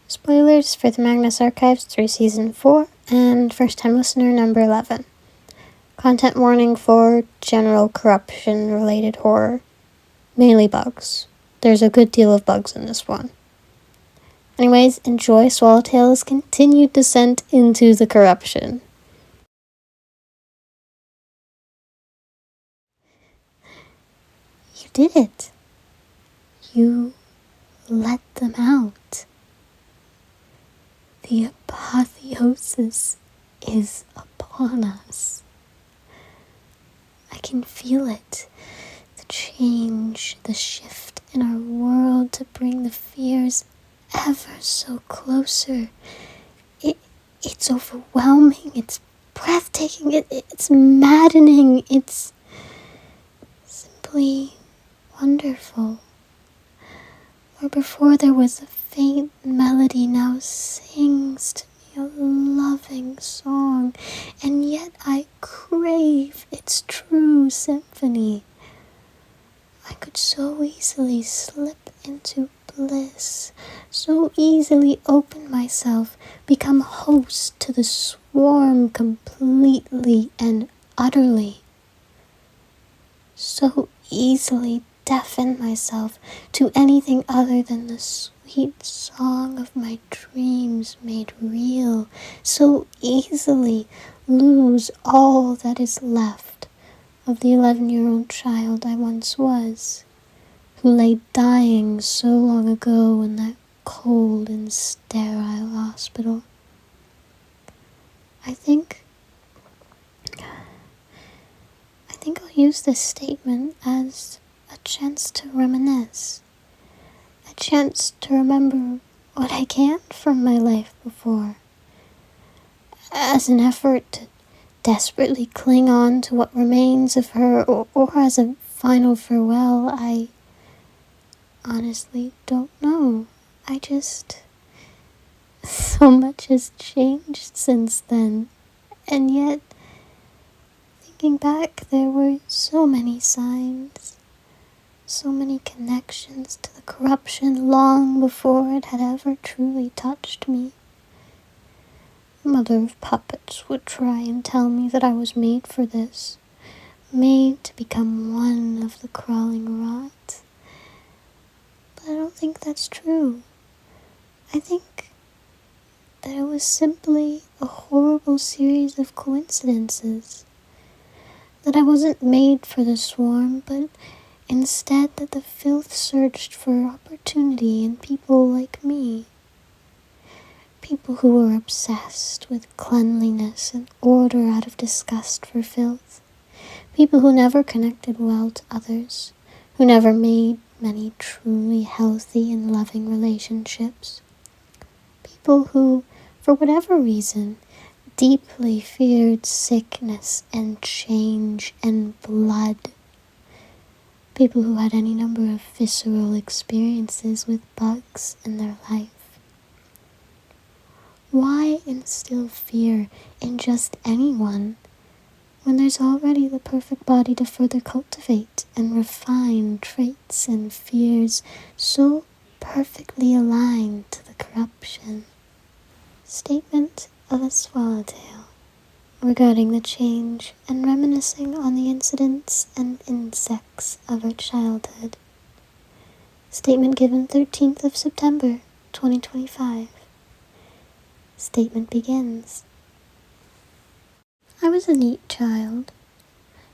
Spoilers for the Magnus archives through Season 4 and first-time listener number 11. Content warning for general corruption-related horror. Mainly bugs. There's a good deal of bugs in this one. Anyways, enjoy Swallowtail's continued descent into the corruption. You did it. You let them out. The apotheosis is upon us. I can feel it. The change, the shift in our world to bring the fears ever so closer. It's overwhelming. It's breathtaking. It's maddening. It's simply wonderful. Where before there was a faint melody, now sings to me a loving song, and yet I crave its true symphony. I could so easily slip into bliss, so easily open myself, become host to the swarm completely and utterly. So easily deafen myself to anything other than the sweet song of my dreams made real, so easily lose all that is left of the 11-year-old child I once was, who lay dying so long ago in that cold and sterile hospital. I think I'll use this statement as a chance to reminisce, a chance to remember what I can from my life before, as an effort to desperately cling on to what remains of her, or as a final farewell. I honestly don't know. So much has changed since then, and yet, thinking back, there were so many signs, so many connections to the corruption long before it had ever truly touched me. Mother of puppets would try and tell me that I was made for this, made to become one of the crawling rot. But I don't think that's true. I think that it was simply a horrible series of coincidences. That I wasn't made for the swarm, but instead that the filth searched for opportunity in people like me. People who were obsessed with cleanliness and order out of disgust for filth. People who never connected well to others, who never made many truly healthy and loving relationships. People who, for whatever reason, deeply feared sickness and change and blood. People who had any number of visceral experiences with bugs in their life. Why instill fear in just anyone when there's already the perfect body to further cultivate and refine traits and fears so perfectly aligned to the corruption? Statement of a Swallowtail regarding the change and reminiscing on the incidents and insects of her childhood. Statement given 13th of September, 2025. Statement begins. I was a neat child.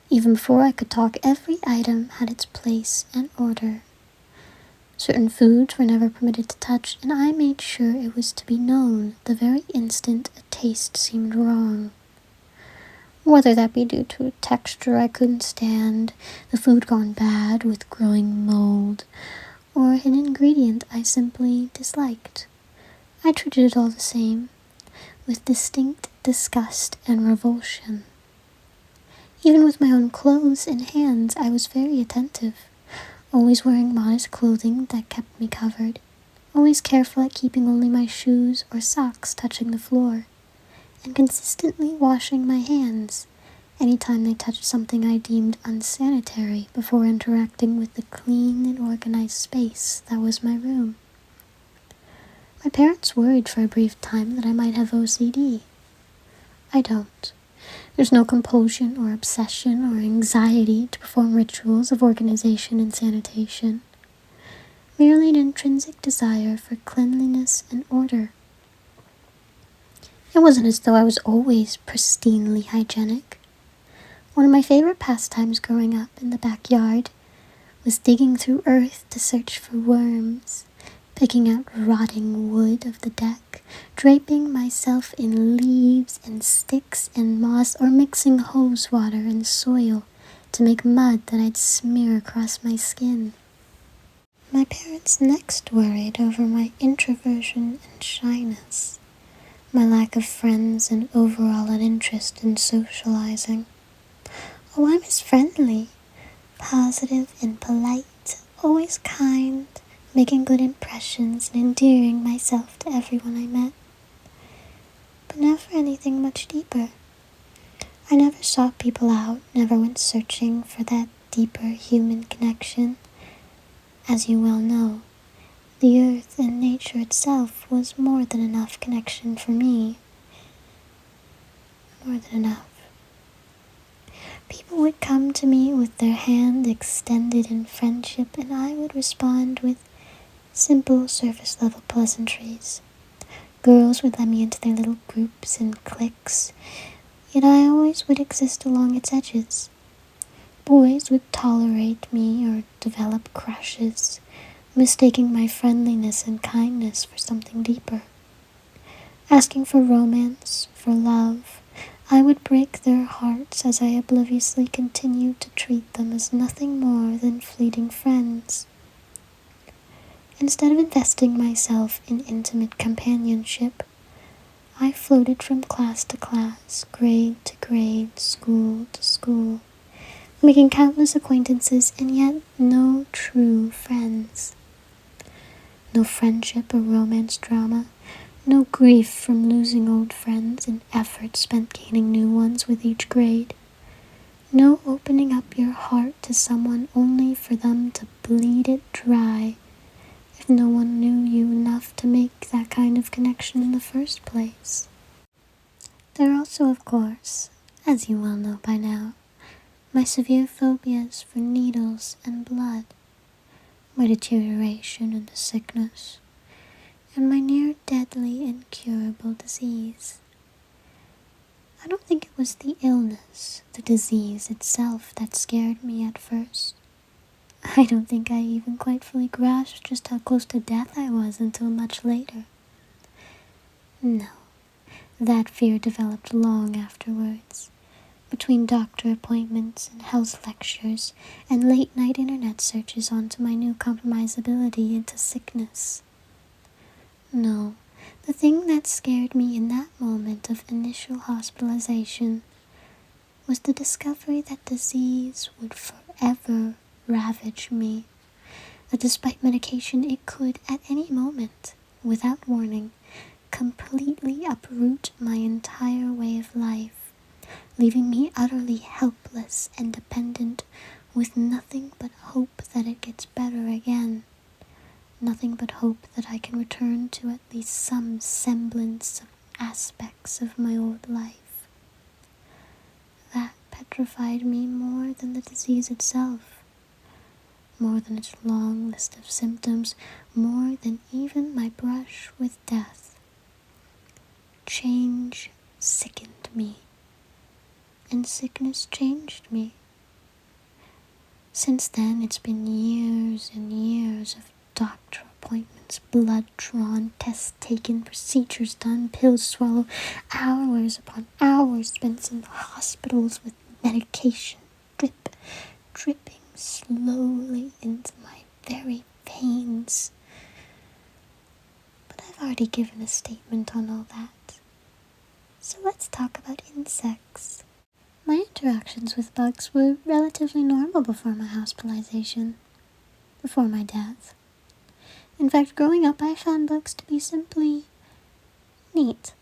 Even before I could talk, every item had its place and order. Certain foods were never permitted to touch, and I made sure it was to be known the very instant a taste seemed wrong. Whether that be due to a texture I couldn't stand, the food gone bad with growing mold, or an ingredient I simply disliked, I treated it all the same, with distinct disgust and revulsion. Even with my own clothes and hands, I was very attentive, always wearing modest clothing that kept me covered, always careful at keeping only my shoes or socks touching the floor, and consistently washing my hands anytime they touched something I deemed unsanitary before interacting with the clean and organized space that was my room. My parents worried for a brief time that I might have OCD. I don't. There's no compulsion or obsession or anxiety to perform rituals of organization and sanitation. Merely an intrinsic desire for cleanliness and order. It wasn't as though I was always pristinely hygienic. One of my favorite pastimes growing up in the backyard was digging through earth to search for worms, picking out rotting wood of the deck, draping myself in leaves and sticks and moss, or mixing hose water and soil to make mud that I'd smear across my skin. My parents next worried over my introversion and shyness, my lack of friends and overall uninterest in socializing. Oh, I was friendly, positive and polite, always kind, making good impressions and endearing myself to everyone I met. But never anything much deeper. I never sought people out, never went searching for that deeper human connection. As you well know, the earth and nature itself was more than enough connection for me. More than enough. People would come to me with their hand extended in friendship, and I would respond with simple surface-level pleasantries. Girls would let me into their little groups and cliques, yet I always would exist along its edges. Boys would tolerate me or develop crushes, mistaking my friendliness and kindness for something deeper. Asking for romance, for love, I would break their hearts as I obliviously continued to treat them as nothing more than fleeting friends. Instead of investing myself in intimate companionship, I floated from class to class, grade to grade, school to school, making countless acquaintances and yet no true friends. No friendship or romance drama, no grief from losing old friends and effort spent gaining new ones with each grade. No opening up your heart to someone only for them to bleed it dry if no one knew you enough to make that kind of connection in the first place. There are also, of course, as you well know by now, my severe phobias for needles and blood, my deterioration into sickness, and my near-deadly incurable disease. I don't think it was the illness, the disease itself, that scared me at first. I don't think I even quite fully grasped just how close to death I was until much later. No, that fear developed long afterwards, between doctor appointments and health lectures and late-night internet searches onto my new compromisability into sickness. No, the thing that scared me in that moment of initial hospitalization was the discovery that disease would forever ravage me, that despite medication it could at any moment, without warning, completely uproot my entire way of life, leaving me utterly helpless and dependent, with nothing but hope that it gets better again. Nothing but hope that I can return to at least some semblance of aspects of my old life. That petrified me more than the disease itself, more than its long list of symptoms, more than even my brush with death. Change sickened me, and sickness changed me. Since then, it's been years and years of doctor appointments, blood drawn, tests taken, procedures done, pills swallowed, hours upon hours spent in hospitals with medication dripping slowly into my very veins. But I've already given a statement on all that. So let's talk about insects. My interactions with bugs were relatively normal before my hospitalization, before my death. In fact, growing up, I found bugs to be simply neat.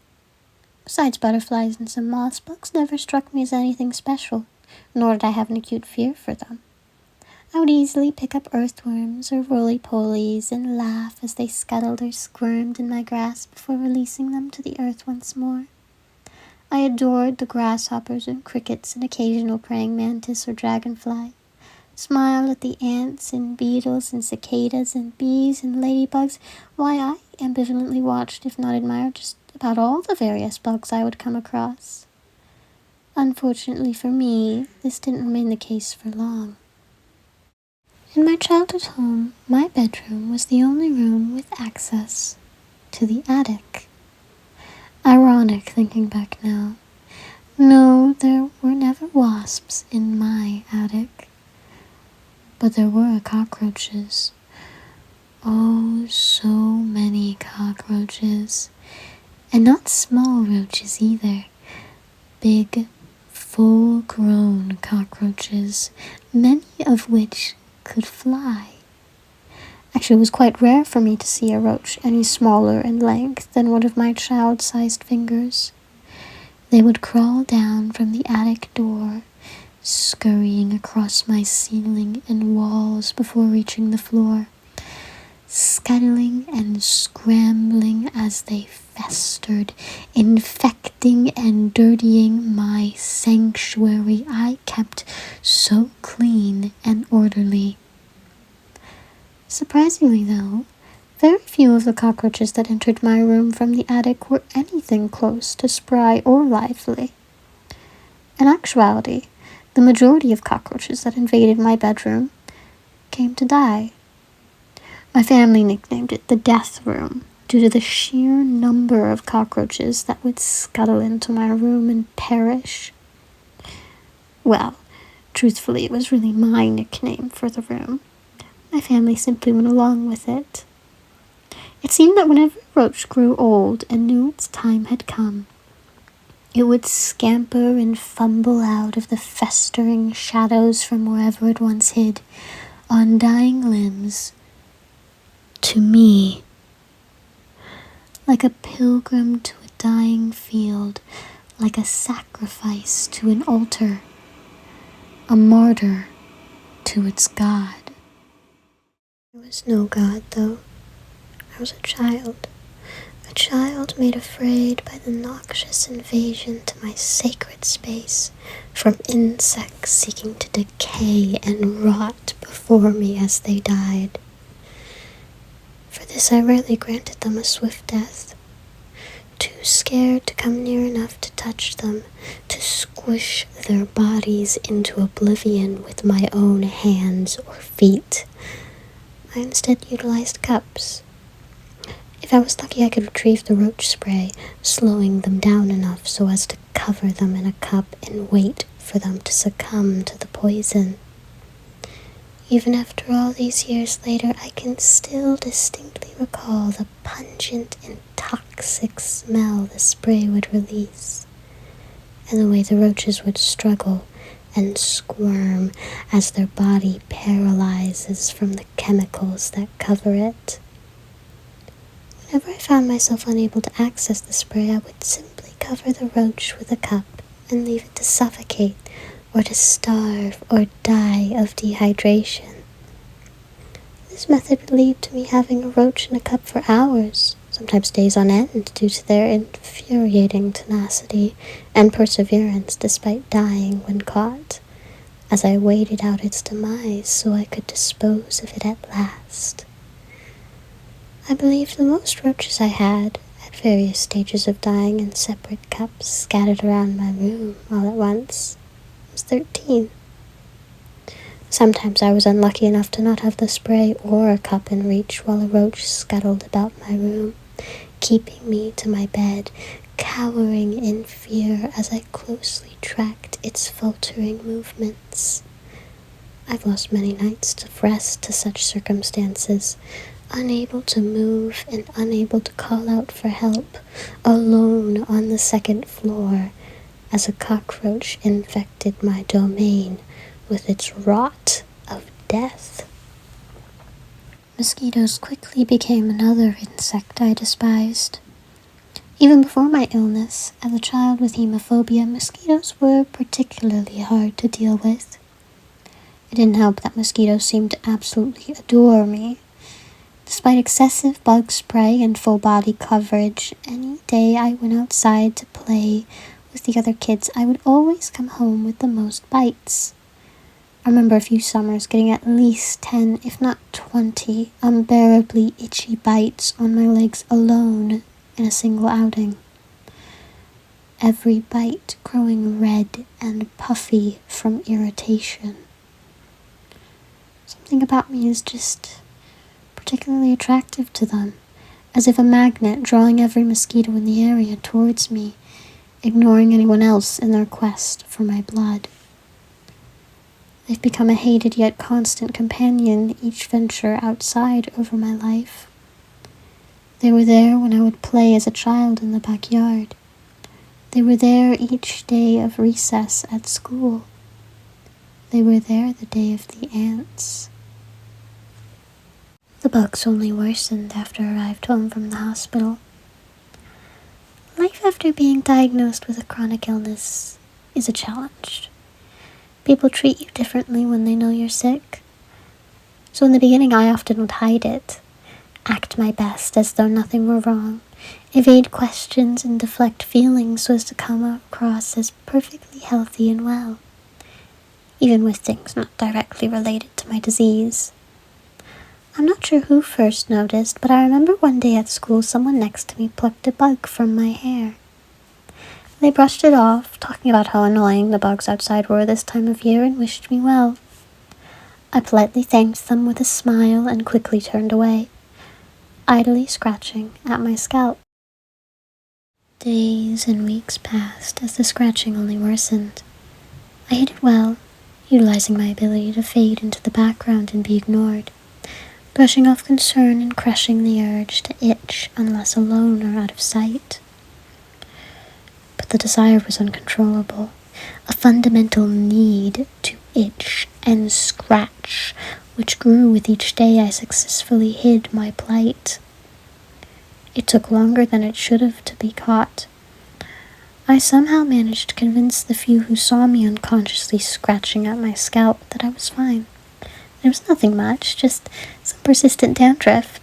Besides butterflies and some moths, bugs never struck me as anything special, nor did I have an acute fear for them. I would easily pick up earthworms or roly-polies and laugh as they scuttled or squirmed in my grasp before releasing them to the earth once more. I adored the grasshoppers and crickets and occasional praying mantis or dragonfly. Smile at the ants and beetles and cicadas and bees and ladybugs. Why, I ambivalently watched, if not admired, just about all the various bugs I would come across. Unfortunately for me, this didn't remain the case for long. In my childhood home, my bedroom was the only room with access to the attic. Ironic thinking back now. No, there were never wasps in my attic. But there were cockroaches. Oh, so many cockroaches. And not small roaches either. Big, full-grown cockroaches, many of which could fly. Actually, it was quite rare for me to see a roach any smaller in length than one of my child-sized fingers. They would crawl down from the attic door, scurrying across my ceiling and walls before reaching the floor, scuttling and scrambling as they festered, infecting and dirtying my sanctuary I kept so clean and orderly. Surprisingly, though, very few of the cockroaches that entered my room from the attic were anything close to spry or lively. In actuality, the majority of cockroaches that invaded my bedroom came to die. My family nicknamed it the death room due to the sheer number of cockroaches that would scuttle into my room and perish. Well, truthfully, it was really my nickname for the room. My family simply went along with it. It seemed that whenever a roach grew old and knew its time had come, it would scamper and fumble out of the festering shadows from wherever it once hid, on dying limbs, to me. Like a pilgrim to a dying field, like a sacrifice to an altar, a martyr to its God. There was no God, though. I was a child made afraid by the noxious invasion to my sacred space from insects seeking to decay and rot before me as they died. For this I rarely granted them a swift death, too scared to come near enough to touch them, to squish their bodies into oblivion with my own hands or feet. I instead utilized cups. If I was lucky, I could retrieve the roach spray, slowing them down enough so as to cover them in a cup and wait for them to succumb to the poison. Even after all these years later, I can still distinctly recall the pungent and toxic smell the spray would release, and the way the roaches would struggle and squirm as their body paralyzes from the chemicals that cover it. Whenever I found myself unable to access the spray, I would simply cover the roach with a cup and leave it to suffocate or to starve or die of dehydration. This method would lead to me having a roach in a cup for hours, sometimes days on end, due to their infuriating tenacity and perseverance despite dying when caught, as I waited out its demise so I could dispose of it at last. I believe the most roaches I had, at various stages of dying in separate cups scattered around my room all at once, was 13. Sometimes I was unlucky enough to not have the spray or a cup in reach while a roach scuttled about my room, keeping me to my bed, cowering in fear as I closely tracked its faltering movements. I've lost many nights of rest to such circumstances, unable to move and unable to call out for help, alone on the second floor, as a cockroach infected my domain with its rot of death. Mosquitoes quickly became another insect I despised. Even before my illness, as a child with hemophobia, mosquitoes were particularly hard to deal with. It didn't help that mosquitoes seemed to absolutely adore me. Despite excessive bug spray and full body coverage, any day I went outside to play with the other kids, I would always come home with the most bites. I remember a few summers getting at least 10, if not 20, unbearably itchy bites on my legs alone in a single outing. Every bite growing red and puffy from irritation. Something about me is just particularly attractive to them, as if a magnet drawing every mosquito in the area towards me, ignoring anyone else in their quest for my blood. They've become a hated yet constant companion each venture outside over my life. They were there when I would play as a child in the backyard. They were there each day of recess at school. They were there the day of the ants. The bugs only worsened after I arrived home from the hospital. Life after being diagnosed with a chronic illness is a challenge. People treat you differently when they know you're sick. So in the beginning, I often would hide it, act my best as though nothing were wrong, evade questions and deflect feelings so as to come across as perfectly healthy and well, even with things not directly related to my disease. I'm not sure who first noticed, but I remember one day at school someone next to me plucked a bug from my hair. They brushed it off, talking about how annoying the bugs outside were this time of year, and wished me well. I politely thanked them with a smile and quickly turned away, idly scratching at my scalp. Days and weeks passed as the scratching only worsened. I hid it well, utilizing my ability to fade into the background and be ignored, brushing off concern and crushing the urge to itch unless alone or out of sight. But the desire was uncontrollable, a fundamental need to itch and scratch, which grew with each day I successfully hid my plight. It took longer than it should have to be caught. I somehow managed to convince the few who saw me unconsciously scratching at my scalp that I was fine. It was nothing much, just some persistent dandruff.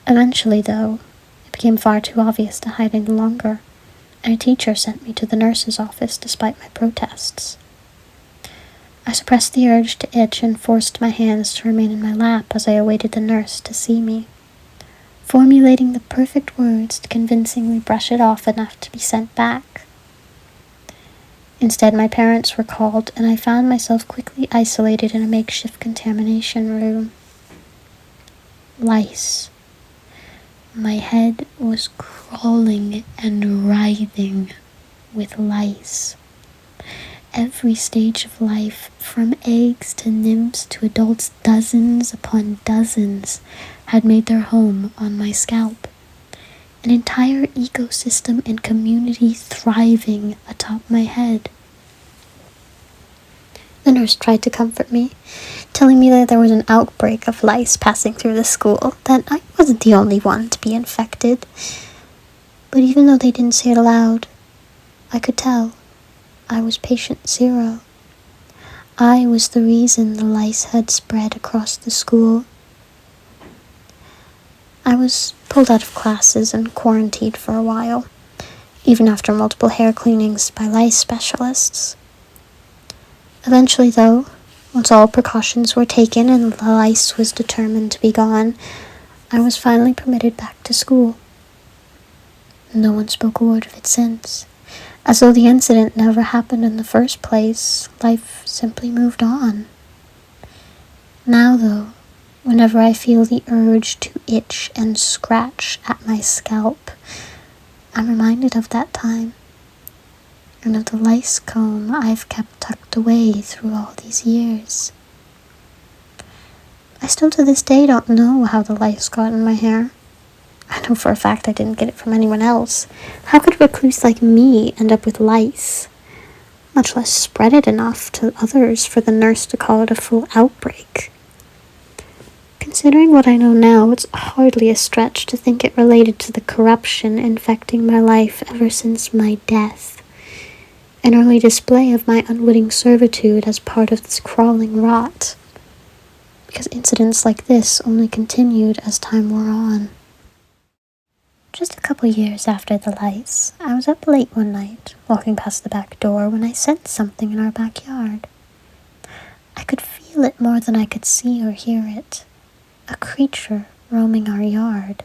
Eventually, though, it became far too obvious to hide any longer, and a teacher sent me to the nurse's office despite my protests. I suppressed the urge to itch and forced my hands to remain in my lap as I awaited the nurse to see me, formulating the perfect words to convincingly brush it off enough to be sent back. Instead, my parents were called, and I found myself quickly isolated in a makeshift contamination room. LICE. My head was crawling and writhing with lice. Every stage of life, from eggs to nymphs to adults, dozens upon dozens, had made their home on my scalp. An entire ecosystem and community thriving atop my head. The nurse tried to comfort me, telling me that there was an outbreak of lice passing through the school, that I wasn't the only one to be infected. But even though they didn't say it aloud, I could tell I was patient zero. I was the reason the lice had spread across the school. I was pulled out of classes and quarantined for a while, even after multiple hair cleanings by lice specialists. Eventually, though, once all precautions were taken and the lice was determined to be gone, I was finally permitted back to school. No one spoke a word of it since. As though the incident never happened in the first place, life simply moved on. Now, though, whenever I feel the urge to itch and scratch at my scalp, I'm reminded of that time, and of the lice comb I've kept tucked away through all these years. I still to this day don't know how the lice got in my hair. I know for a fact I didn't get it from anyone else. How could a recluse like me end up with lice? Much less spread it enough to others for the nurse to call it a full outbreak. Considering what I know now, it's hardly a stretch to think it related to the corruption infecting my life ever since my death. an early display of my unwitting servitude as part of this crawling rot, because incidents like this only continued as time wore on. Just a couple years after the LICE, I was up late one night, walking past the back door, when I sensed something in our backyard. I could feel it more than I could see or hear it. A creature roaming our yard.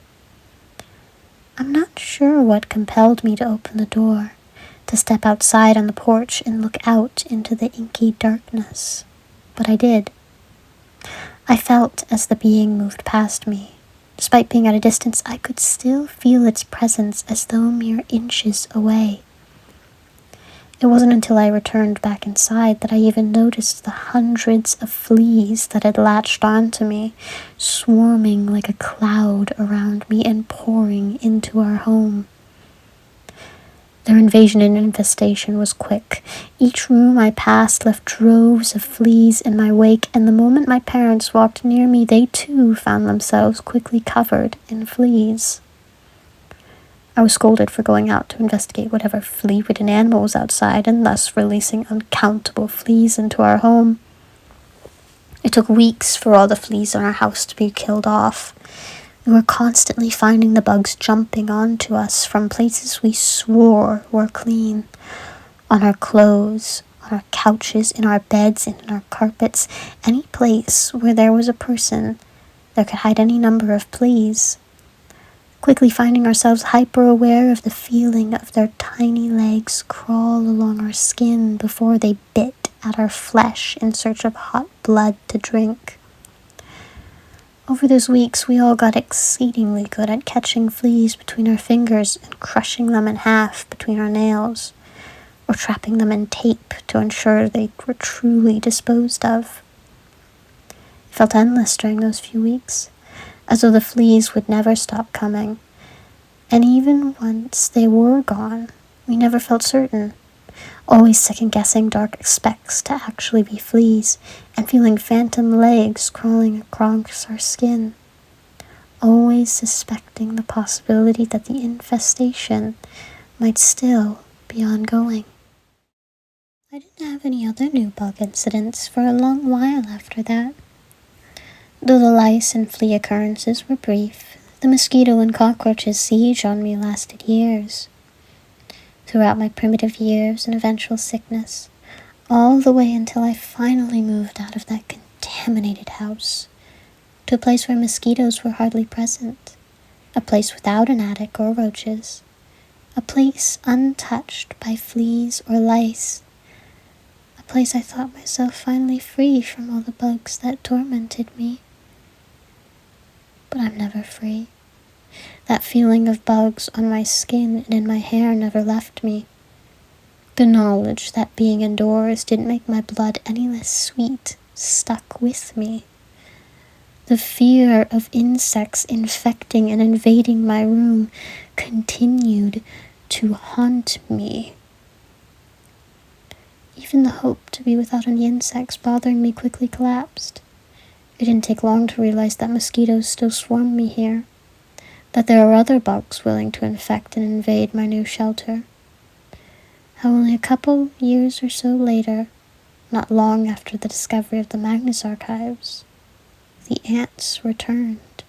I'm not sure what compelled me to open the door, to step outside on the porch and look out into the inky darkness, but I did. I felt as the being moved past me. Despite being at a distance, I could still feel its presence as though mere inches away. It wasn't until I returned back inside that I even noticed the hundreds of fleas that had latched onto me, swarming like a cloud around me and pouring into our home. Their invasion and infestation was quick. Each room I passed left droves of fleas in my wake, and the moment my parents walked near me, they too found themselves quickly covered in fleas. I was scolded for going out to investigate whatever flea-ridden animal was outside, and thus releasing uncountable fleas into our home. It took weeks for all the fleas in our house to be killed off. We were constantly finding the bugs jumping onto us from places we swore were clean. On our clothes, on our couches, in our beds, and in our carpets. Any place where there was a person, there could hide any number of fleas. Quickly finding ourselves hyper-aware of the feeling of their tiny legs crawl along our skin before they bit at our flesh in search of hot blood to drink. Over those weeks, we all got exceedingly good at catching fleas between our fingers and crushing them in half between our nails, or trapping them in tape to ensure they were truly disposed of. It felt endless during those few weeks, as though the fleas would never stop coming. And even once they were gone, we never felt certain, always second-guessing dark specks to actually be fleas, and feeling phantom legs crawling across our skin, always suspecting the possibility that the infestation might still be ongoing. I didn't have any other new bug incidents for a long while after that. Though the lice and flea occurrences were brief, the mosquito and cockroaches' siege on me lasted years. Throughout my primitive years and eventual sickness, all the way until I finally moved out of that contaminated house, to a place where mosquitoes were hardly present, a place without an attic or roaches, a place untouched by fleas or lice, a place I thought myself finally free from all the bugs that tormented me. But I'm never free. That feeling of bugs on my skin and in my hair never left me. The knowledge that being indoors didn't make my blood any less sweet stuck with me. The fear of insects infecting and invading my room continued to haunt me. Even the hope to be without any insects bothering me quickly collapsed. It didn't take long to realize that mosquitoes still swarm me here, that there are other bugs willing to infect and invade my new shelter. How only a couple years or so later, not long after the discovery of the Magnus archives, the ants returned.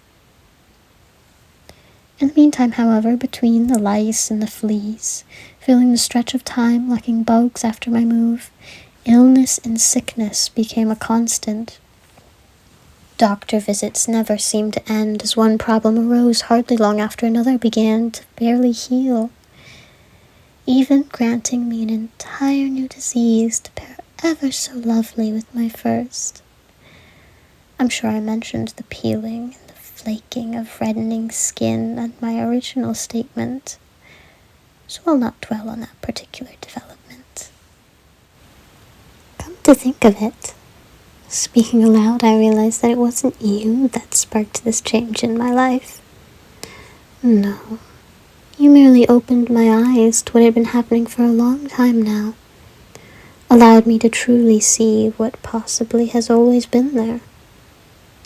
In the meantime, however, between the lice and the fleas, filling the stretch of time lacking bugs after my move, illness and sickness became a constant. Doctor visits never seemed to end, as one problem arose hardly long after another began to barely heal, even granting me an entire new disease to pair ever so lovely with my first. I'm sure I mentioned the peeling and the flaking of reddening skin and my original statement, so I'll not dwell on that particular development. Come to think of it, speaking aloud, I realized that it wasn't you that sparked this change in my life. No, you merely opened my eyes to what had been happening for a long time now, allowed me to truly see what possibly has always been there.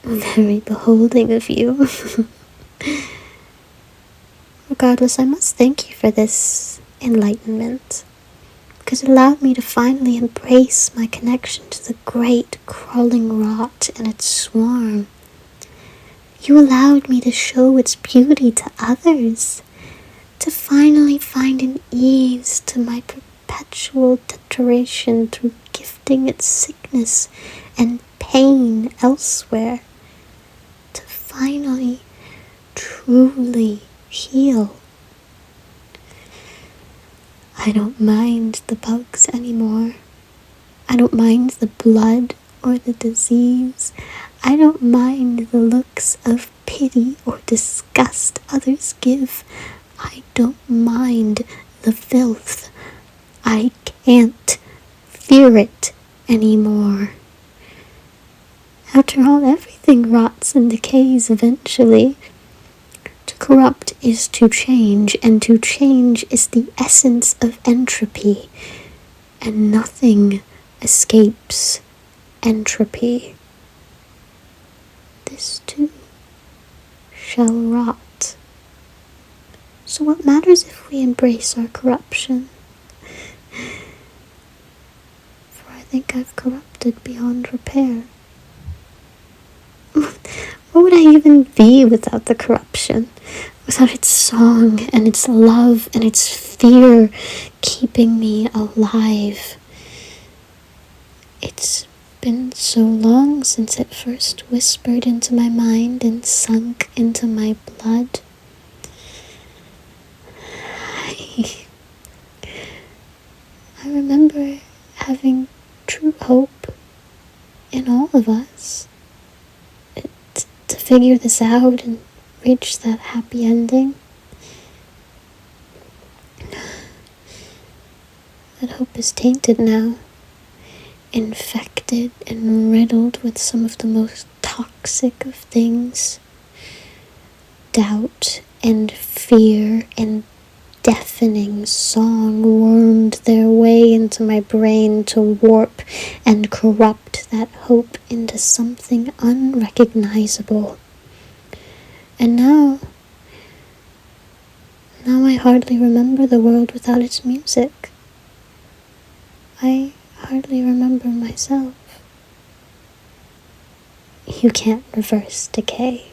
Very beholding of you. Regardless, I must thank you for this enlightenment. because it allowed me to finally embrace my connection to the great crawling rot and its swarm. You allowed me to show its beauty to others, to finally find an ease to my perpetual deterioration through gifting its sickness and pain elsewhere, to finally truly heal. I don't mind the bugs anymore. I don't mind the blood or the disease. I don't mind the looks of pity or disgust others give. I don't mind the filth. I can't fear it anymore. After all, everything rots and decays eventually. To corrupt is to change, and to change is the essence of entropy, and nothing escapes entropy. This too shall rot. So what matters if we embrace our corruption? For I think I've corrupted beyond repair. What would I even be without the corruption? Without its song and its love and its fear keeping me alive? It's been so long since it first whispered into my mind and sunk into my blood. I remember having true hope in all of us to figure this out and reach that happy ending. That hope is tainted now, infected and riddled with some of the most toxic of things. Doubt and fear and deafening song wormed their way into my brain to warp and corrupt that hope into something unrecognizable. And now I hardly remember the world without its music. I hardly remember myself. You can't reverse decay.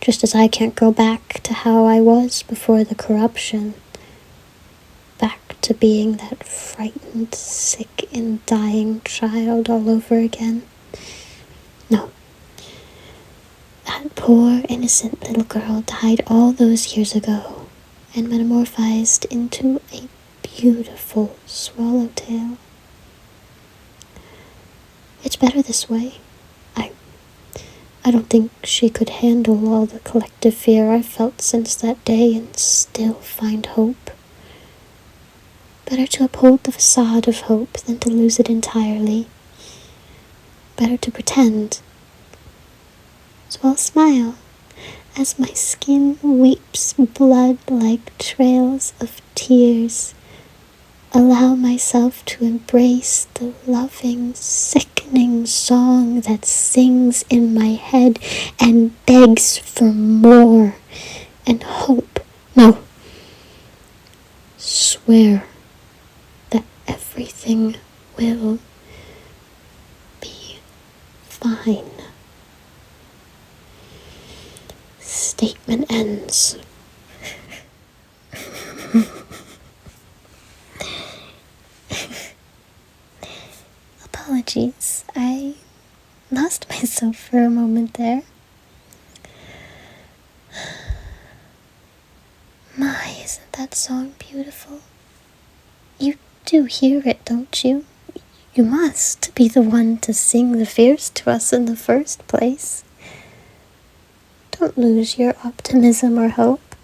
Just as I can't go back to how I was before the corruption. Back to being that frightened, sick, and dying child all over again. No. That poor, innocent little girl died all those years ago and metamorphosed into a beautiful swallowtail. It's better this way. I don't think she could handle all the collective fear I've felt since that day and still find hope. Better to uphold the facade of hope than to lose it entirely. Better to pretend. So I'll smile as my skin weeps blood like trails of tears. Allow myself to embrace the loving, sickening song that sings in my head and begs for more and hope. No. Swear that everything will be fine. Statement ends. Apologies, I lost myself for a moment there. My, isn't that song beautiful? You do hear it, don't you? You must be the one to sing the fears to us in the first place. Don't lose your optimism or hope.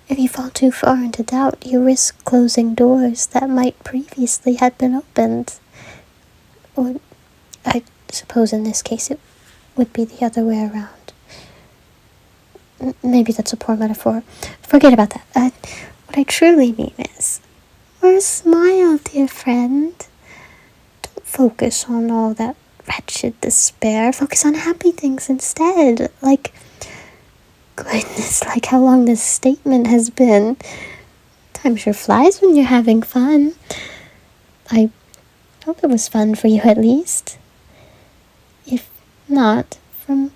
If you fall too far into doubt, you risk closing doors that might previously have been opened. Or, I suppose in this case it would be the other way around. Maybe that's a poor metaphor. Forget about that. What I truly mean is, wear a smile, dear friend. Don't focus on all that wretched despair. Focus on happy things instead. Goodness, like how long this statement has been. Time sure flies when you're having fun. I hope it was fun for you at least. If not, from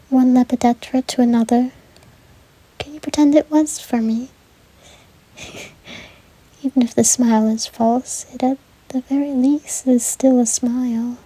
one Lepidetra to another, can you pretend it was for me? Even if the smile is false, it at the very least is still a smile.